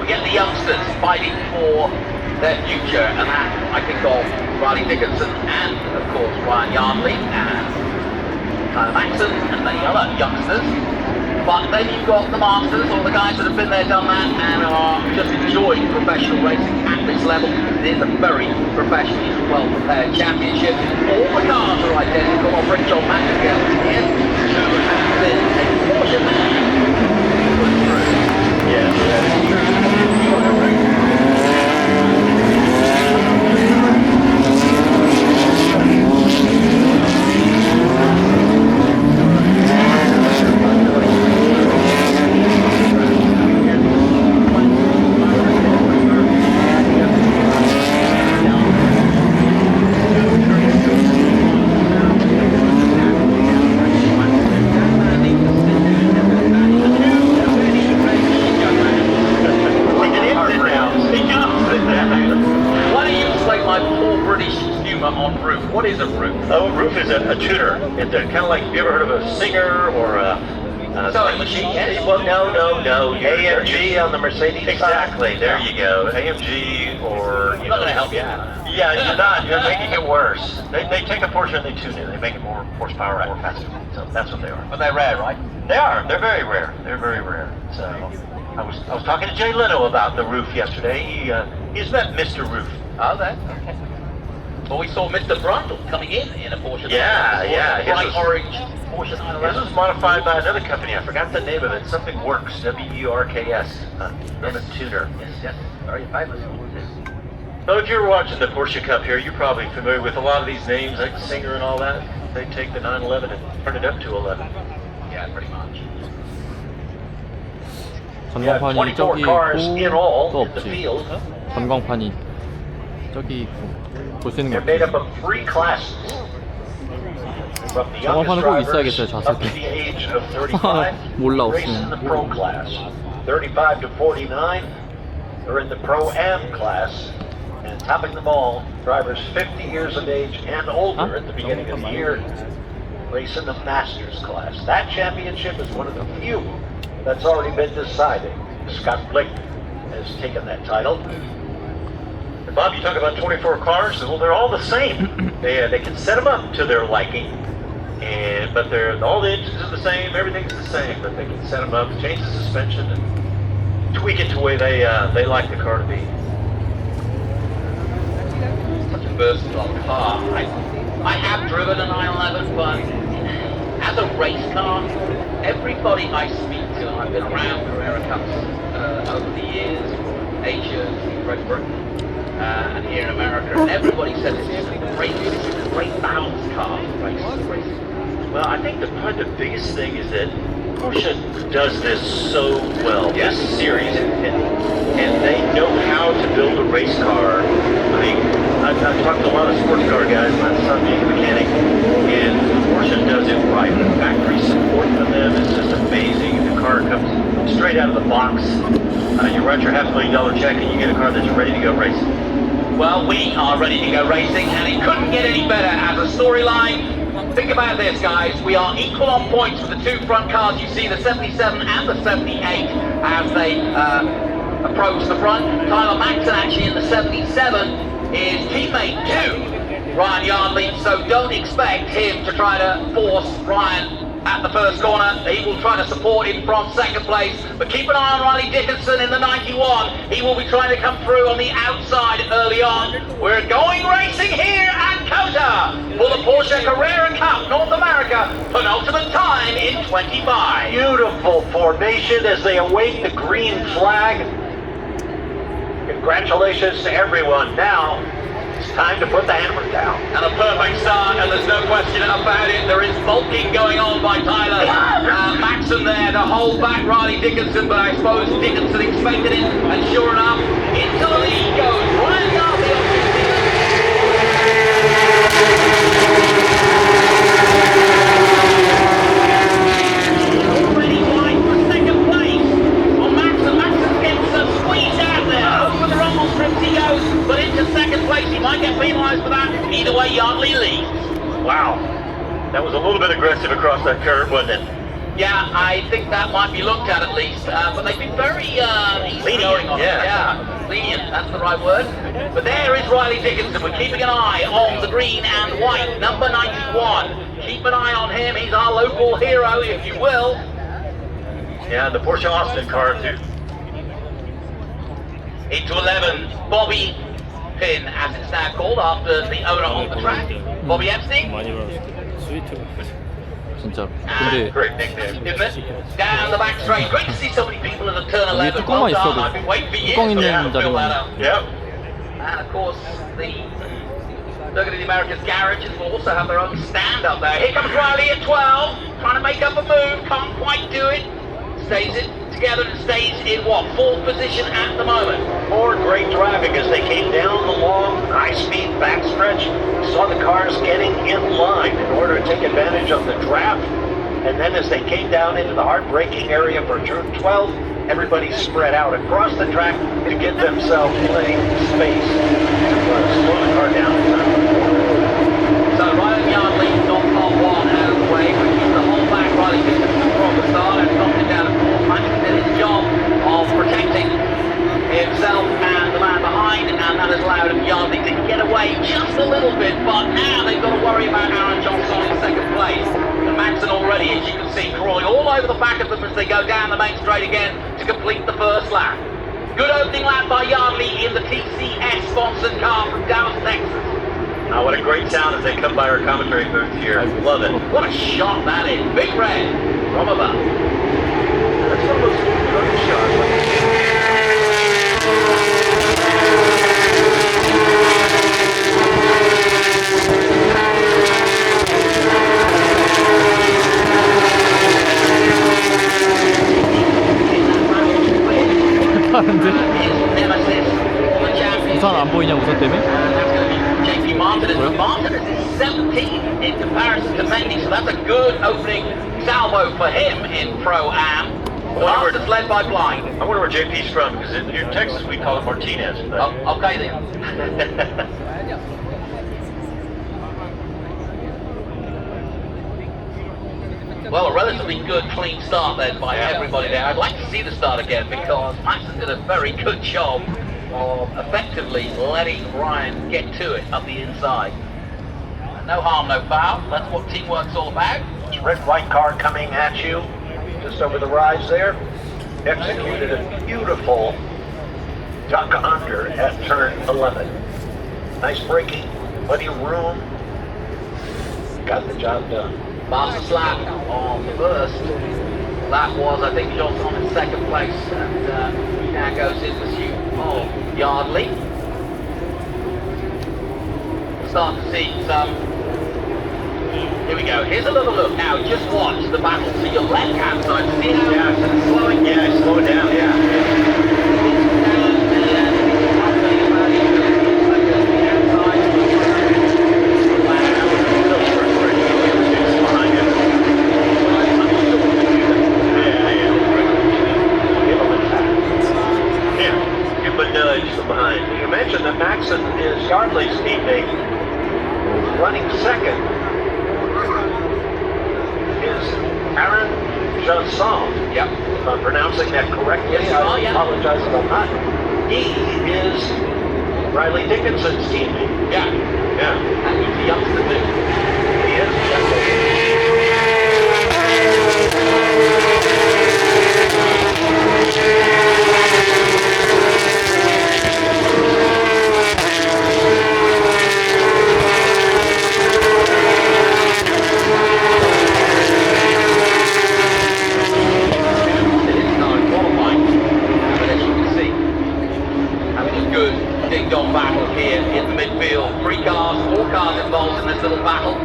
we get the youngsters fighting for their future, and that, I think, of Riley Dickinson and, of course, Ryan Yardley and Tyler Maxson and many other youngsters. But then you've got the masters, or the guys that have been there, done that, and are just enjoying professional racing at this level. It is a very professionally well-prepared championship. All the cars are identical. I'll bring John Mack together here to have been a Porsche man. Yeah, that's true. What is a roof? Oh, a roof is a tuner. It's kind of like, you ever heard of a Singer or a sewing machine? Yes. Well, no. AMG on the Mercedes. Exactly. There you go. AMG or I'm not going to help you out. Yeah, you're not. You're making it worse. They take a Porsche and they tune it. They make it more horsepower, more faster. So that's what they are. But they're rare, right? They are. They're very rare. They're very rare. So I was talking to Jay Leno about the roof yesterday. He's met Mr. Roof. Oh, that. Okay. Well, we saw Mr. Brundle coming in a Porsche. Yeah. Bright orange Porsche 911. This was modified by another company. I forgot the name of it. Something Works. WERKS. German tuner. Yes. Very famous. So if you're watching the Porsche Cup here, you're probably familiar with a lot of these names, like Singer and all that. They take the 911 and turn it up to 11. Yeah, pretty much. 전광판이 저기 있고 또 없지. 전광판이 저기 있고 볼 수 있는 거 They're made 없지. up of 3 classes. From the youngest 전광판은 꼭 drivers 있어야겠어요, 저 up to 앞에. the age of 35. 몰라, Race in the pro class. 35 to 49. They're in the Pro-Am class. And topping them all, drivers 50 years of age and older at the beginning of the year race in the Masters class. That championship is one of the few that's already been decided. Scott Blake has taken that title. And Bob, you talk about 24 cars. Well, they're all the same. They can set them up to their liking, but all the engines are the same. Everything's the same, but they can set them up, change the suspension, and tweak it to the way they like the car to be. Such a versatile car. I have driven a 911, but as a race car, everybody I speak to, and I've been around Carrera Cups over the years, Asia, Great Britain, and here in America, and everybody says it's a great balance car for racing. Well, I think probably the biggest thing is that Porsche does this so well, this series, and they know how to build a race car. I mean, I've talked to a lot of sports car guys, my son being a mechanic, and Porsche does it right. The factory support for them is just amazing. The car comes straight out of the box. You write your $500,000 check and you get a car that's ready to go racing. Well, we are ready to go racing, and it couldn't get any better as a storyline. Think about this, guys. We are equal on points for the 2 front cars. You see the 77 and the 78 as they approach the front. Tyler Maxson, actually in the 77, is teammate to Ryan Yardley, so don't expect him to try to force Ryan at the first corner. He will try to support him from second place, but keep an eye on Riley Dickinson in the 91. He will be trying to come through on the outside early on. We're going racing here at COTA for the Porsche Carrera Cup North America, penultimate time in 25. Beautiful formation as they await the green flag. Congratulations to everyone. Now, it's time to put the hammer down. And a perfect start, and there's no question about it. There is bulking going on by Tyler Maxson there to hold back Riley Dickinson, but I suppose Dickinson expected it, and sure enough, into the lead goes Ryan Yardley on New Zealand. Already vying for second place on Maxson. Maxson gets squeezed out there. Over the rumble strips he goes, but into second place. He might get penalised for that. Either way, Yardley leads. Wow. That was a little bit aggressive across that curve, wasn't it? Yeah, I think that might be looked at least. But they've been very easy going Yeah, lenient, that's the right word. But there is Riley Dickinson. We're keeping an eye on the green and white, number 91. Keep an eye on him. He's our local hero, if you will. Yeah, the Porsche Austin car too. Into 11, Bobby Pin, as it's now called, after the owner on the track, Bobby Epstein. 많이 벌었어. 스위트. 진짜. And 근데 Great nickname. isn't it? Down the back straight. Great to see so many people at the turn 11. 뚜껑만 Well done. 있어도 I've been waiting for years 뚜껑 to 있는 fill that 자리만. out. Yep. And of course, the Look at the Americas garages will also have their own stand up there. Here comes Riley at 12, trying to make up a move, can't quite do it. Stays it together and stays in what? Fourth position at the moment. Ford great driving as they came down the long, high-speed backstretch. Saw the cars getting in line in order to take advantage of the draft. And then as they came down into the hard braking area for turn 12, everybody spread out across the track to give themselves plenty of space to slow the car down. So Riley Yardley got top one out of the way, but keeps the whole back. Riley Dickinson from the start and knocked it down to fourth. Managed did his job of protecting himself and the man behind, and that has allowed Yardley to get away just a little bit, but now they've got to worry about Aaron Johnson in second place. And Manson already, as you can see, crawling all over the back of them as they go down the main straight again to complete the first lap. Good opening lap by Yardley in the TCS-sponsored car from Dallas, Texas. Oh, what a great sound as they come by our commentary booth here. Love it. What a shot that is. Big red from above. That's one of those good shots. 다른데? Nemesis for the champion. 우산 안 보이냐 우산 때문에? That's going to be JP Martin. Well. Martin is 17 in comparison to Mendy, so that's a good opening salvo for him in Pro-Am. Fastest led by Blind. I wonder where JP's from, because in Texas we call it Martinez. But... Oh, okay then. Well, a relatively good, clean start then by everybody there. I'd like to see the start again because Maxson did a very good job of effectively letting Ryan get to it up the inside. No harm, no foul. That's what teamwork's all about. Red-white car coming at you, just over the rise there. Executed a beautiful duck under at turn 11. Nice braking, plenty of room. Got the job done. Fastest lap on the first lap was, I think, Johnson in second place, and now goes in pursuit of Yardley. We'll start to see some. Here we go. Here's another look now. Just watch the battle to your left-hand side. See how it's slowing? Yeah, it's slowing down, behind. You mentioned that Maxson is Yardley's teammate. Running second is Aaron Johnson. Yep. If I'm pronouncing that correctly, Yes, you are, I yeah. apologize if I'm not. He is Riley Dickinson's teammate. Yeah. Yeah. And he's the youngster too. He is. Good ding-dong battle here in the midfield. 3 cars, 4 cars involved in this little battle.